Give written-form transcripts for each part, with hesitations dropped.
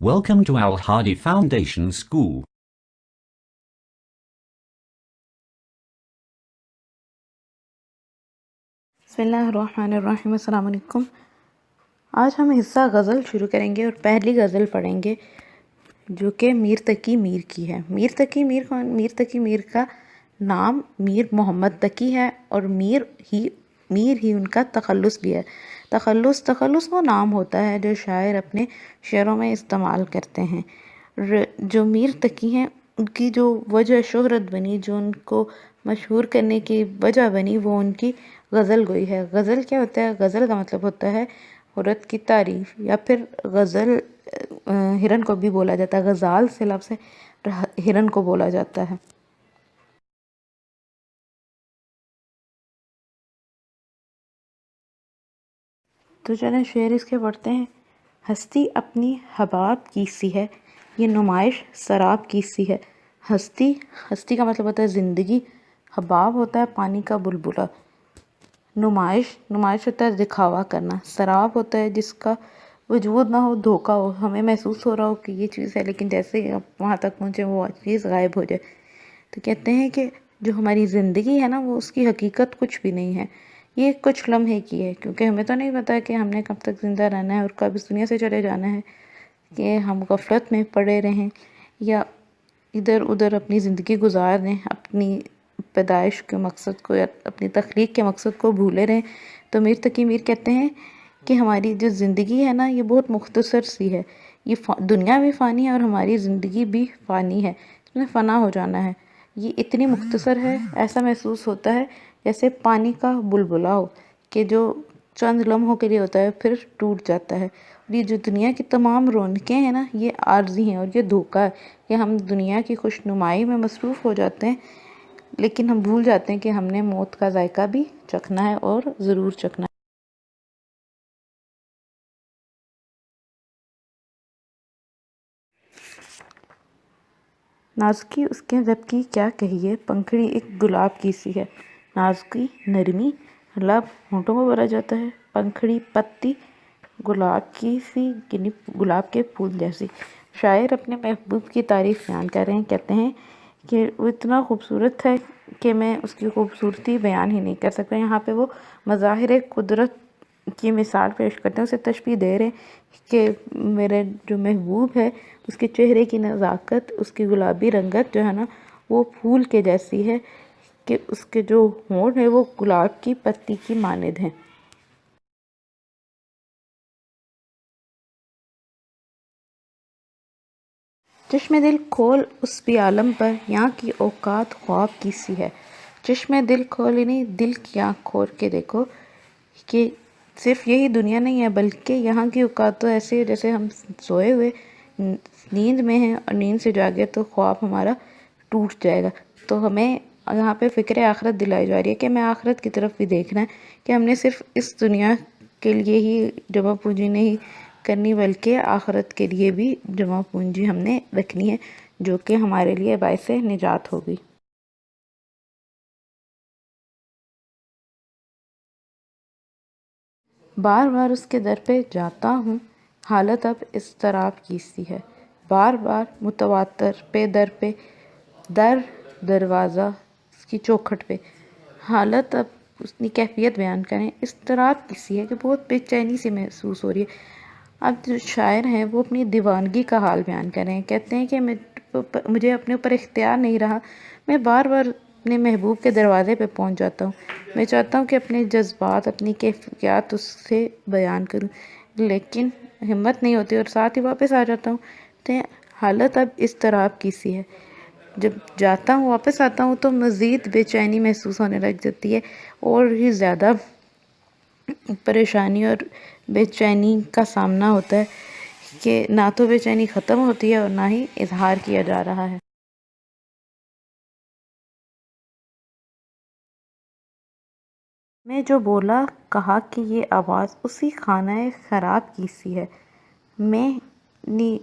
Welcome to Al Hadi Foundation School. बिस्मिल्लाहिर्रहमानिर्रहीम। अस्सलाम वालेकुम। आज हम हिस्सा गज़ल शुरू करेंगे और पहली गज़ल पढ़ेंगे जो कि मीर तकी मीर की है। मीर तकी मीर कौन? मीर तकी मीर का नाम मीर मोहम्मद तकी है और मीर ही उनका तखल्लुस भी है। तखल्लुस वो नाम होता है जो शायर अपने शेरों में इस्तेमाल करते हैं। जो मीर तकी हैं उनकी जो वजह शोहरत बनी, जो उनको मशहूर करने की वजह बनी, वो उनकी गज़ल गोई है। गज़ल क्या होता है? गज़ल का मतलब होता है औरत की तारीफ़, या फिर गज़ल हिरन को भी बोला जाता है। गज़ाल से लफ्ज़ हिरन को बोला जाता है। तो चलें शेर इसके पढ़ते हैं। हस्ती अपनी हबाब की सी है, ये नुमाइश शराब की सी है। हस्ती का मतलब होता है ज़िंदगी। हबाब होता है पानी का बुलबुला। नुमाइश होता है दिखावा करना। शराब होता है जिसका वजूद ना हो, धोखा हो, हमें महसूस हो रहा हो कि ये चीज़ है, लेकिन जैसे ही आप वहाँ तक पहुँचे वो चीज़ गायब हो जाए। तो कहते हैं कि जो हमारी ज़िंदगी है ना, वो उसकी हकीकत कुछ भी नहीं है, ये कुछ लम्हे की है। क्योंकि हमें तो नहीं पता कि हमने कब तक ज़िंदा रहना है और कब इस दुनिया से चले जाना है, कि हम गफलत में पड़े रहें या इधर उधर अपनी ज़िंदगी गुजार दें, अपनी पैदाइश के मकसद को या अपनी तख्लीक के मकसद को भूले रहें। तो मीर तकी मीर कहते हैं कि हमारी जो ज़िंदगी है ना, ये बहुत मुख्तसर सी है। ये दुनिया भी फ़ानी है और हमारी ज़िंदगी भी फ़ानी है, इसमें फ़ना हो जाना है। ये इतनी मुख्तसर है, ऐसा महसूस होता है जैसे पानी का बुलबुला हो, कि जो चंद लम्हों के लिए होता है फिर टूट जाता है। और ये जो दुनिया की तमाम रौनकें हैं ना, ये आर्जी हैं और ये धोखा है कि हम दुनिया की खुशनुमाई में मसरूफ़ हो जाते हैं, लेकिन हम भूल जाते हैं कि हमने मौत का जायका भी चखना है और ज़रूर चखना है। नाज़ुकी उसके जब की क्या कहिए, पंखड़ी एक गुलाब की सी है। नाज़ुकी नरमी लब होंठों को भरा जाता है, पंखड़ी पत्ती गुलाब की सी, यानी गुलाब के फूल जैसी। शायर अपने महबूब की तारीफ़ बयान कर रहे हैं। कहते हैं कि वो इतना खूबसूरत है कि मैं उसकी खूबसूरती बयान ही नहीं कर सकता। यहाँ पे वो मज़ाहिर कुदरत की मिसाल पेश करते हैं, उसे तशबीह दे रहे हैं कि मेरे जो महबूब है उसके चेहरे की नज़ाकत, उसकी गुलाबी रंगत जो है ना, वो फूल के जैसी है, कि उसके जो होंठ है वो गुलाब की पत्ती की मानिद हैं। चश्मे दिल खोल उस भी आलम पर, यहाँ की औकात ख्वाब की सी है। चश्मे दिल खोल, यानी दिल की आँख खोल के देखो कि सिर्फ यही दुनिया नहीं है, बल्कि यहाँ की औकात तो ऐसे है जैसे हम सोए हुए नींद में हैं और नींद से जागे तो ख्वाब हमारा टूट जाएगा। तो हमें यहाँ पे फ़िक्र आखिरत दिलाई जा रही है कि हमें आखिरत की तरफ भी देखना है, कि हमने सिर्फ इस दुनिया के लिए ही जमा पूंजी नहीं करनी, बल्कि आखिरत के लिए भी जमा पूंजी हमने रखनी है, जो कि हमारे लिए बाइस निजात होगी। बार बार उसके दर पे जाता हूँ, हालत अब इज़्तिराब की सी है। बार बार मुतवातर पे दर दरवाज़ा उसकी चौखट पे, हालत अब उसकी कैफियत बयान करें, इज़्तिराब की सी है, कि बहुत बेचैनी सी महसूस हो रही है। अब जो शायर हैं वो अपनी दीवानगी का हाल बयान कर रहे हैं। कहते हैं कि मुझे अपने ऊपर इख्तियार नहीं रहा, मैं बार बार अपने महबूब के दरवाज़े पे पहुंच जाता हूँ। मैं चाहता हूँ कि अपने जज्बात, अपनी कैफियत उससे बयान करूँ, लेकिन हिम्मत नहीं होती और साथ ही वापस आ जाता हूँ। तो हालत अब इस तरह की सी है, जब जाता हूँ वापस आता हूँ तो मज़ीद बेचैनी महसूस होने लग जाती है, और ही ज़्यादा परेशानी और बेचैनी का सामना होता है, कि ना तो बेचैनी ख़त्म होती है और ना ही इजहार किया जा रहा है। मैं जो बोला कहा कि ये आवाज़ उसी खाना ख़राब की सी है। मैं नी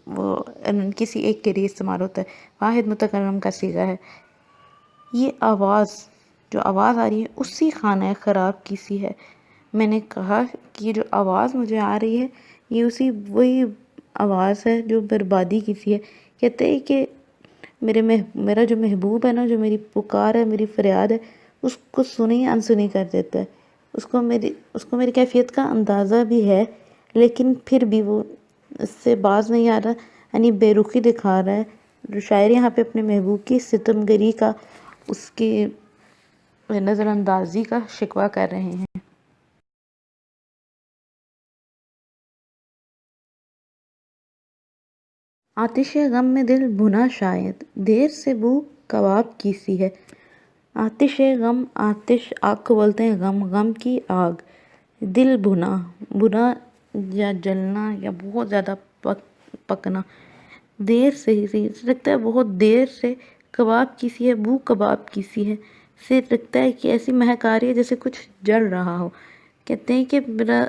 वो किसी एक के लिए इस्तेमाल होता है, वाहिद मुतकल्लम का सीगा है। ये आवाज़, जो आवाज़ आ रही है उसी खाना ख़राब की सी है। मैंने कहा कि ये जो आवाज़ मुझे आ रही है, ये उसी वही آواز ہے جو بربادی کی سی ہے. کہتے ہیں کہ میرا جو محبوب ہے نا، جو میری پکار ہے، میری فریاد ہے، اس کو سنی انسنی کر دیتا ہے. اس کو میری کیفیت کا اندازہ بھی ہے، لیکن پھر بھی وہ اس سے باز نہیں آ رہا، یعنی بے رخی دکھا رہا ہے. شاعر یہاں پہ اپنے محبوب کی ستمگری کا، اس کی نظر اندازی کا شکوہ کر رہے ہیں. آتش غم میں دل بھنا شاید، دیر سے بو کباب کی سی ہے. آتش غم، آتش آگ کو بولتے ہیں غم، غم کی آگ. دل بھنا یا جلنا یا بہت زیادہ پکنا. دیر سے ہی لگتا ہے، بہت دیر سے کباب کی سی ہے، بو کباب کی سی ہے. سے لگتا ہے کہ ایسی مہک آ رہی ہے جیسے کچھ جل رہا ہو. کہتے ہیں کہ میرا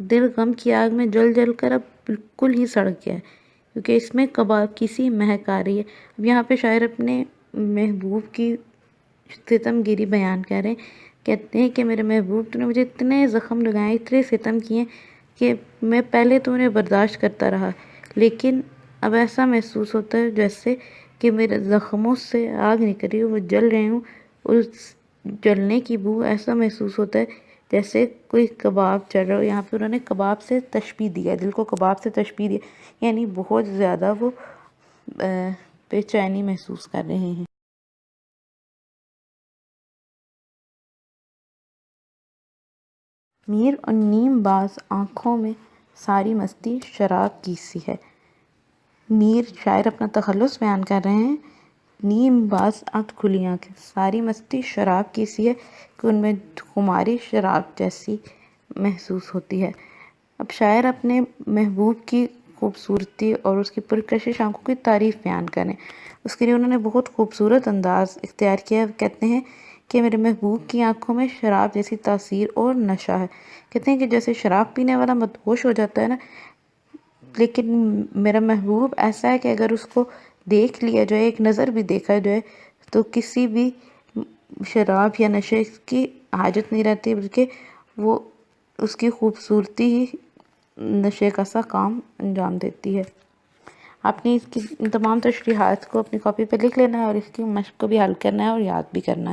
دل غم کی آگ میں جل جل کر اب بالکل ہی سڑ گیا ہے، کیونکہ اس میں کباب کی سی مہک آ رہی ہے. اب یہاں پہ شاعر اپنے محبوب کی ستم گیری بیان کر رہے ہیں. کہتے ہیں کہ میرے محبوب، تو نے مجھے اتنے زخم لگائے، اتنے ستم کیے کہ میں پہلے تو انہیں برداشت کرتا رہا، لیکن اب ایسا محسوس ہوتا ہے جیسے کہ میرے زخموں سے آگ نکل رہی ہو، وہ جل رہے ہوں، اور اس جلنے کی بو ایسا محسوس ہوتا ہے جیسے کوئی کباب چل رہا ہو. یہاں پہ انہوں نے کباب سے تشبیہ دیا، دل کو کباب سے تشبیہ دیا، یعنی بہت زیادہ وہ بے چینی محسوس کر رہے ہیں. میر اور نیم باز آنکھوں میں ساری مستی شراب کی سی ہے. میر شاعر اپنا تخلص بیان کر رہے ہیں. نیم باز آنکھ کھلی آنکھ، ساری مستی شراب کی سی ہے، کہ ان میں خماری شراب جیسی محسوس ہوتی ہے. اب شاعر اپنے محبوب کی خوبصورتی اور اس کی پرکشش آنکھوں کی تعریف بیان کریں. اس کے لیے انہوں نے بہت خوبصورت انداز اختیار کیا. کہتے ہیں کہ میرے محبوب کی آنکھوں میں شراب جیسی تاثیر اور نشہ ہے. کہتے ہیں کہ جیسے شراب پینے والا مدہوش ہو جاتا ہے نا، لیکن میرا محبوب ایسا ہے کہ اگر اس کو دیکھ لیا جائے، ایک نظر بھی دیکھا جائے، تو کسی بھی شراب یا نشے کی حاجت نہیں رہتی، بلکہ وہ اس کی خوبصورتی ہی نشے کا سا کام انجام دیتی ہے. آپ نے اس کی تمام تشریحات کو اپنی کاپی پہ لکھ لینا ہے، اور اس کی مشق کو بھی حل کرنا ہے اور یاد بھی کرنا ہے.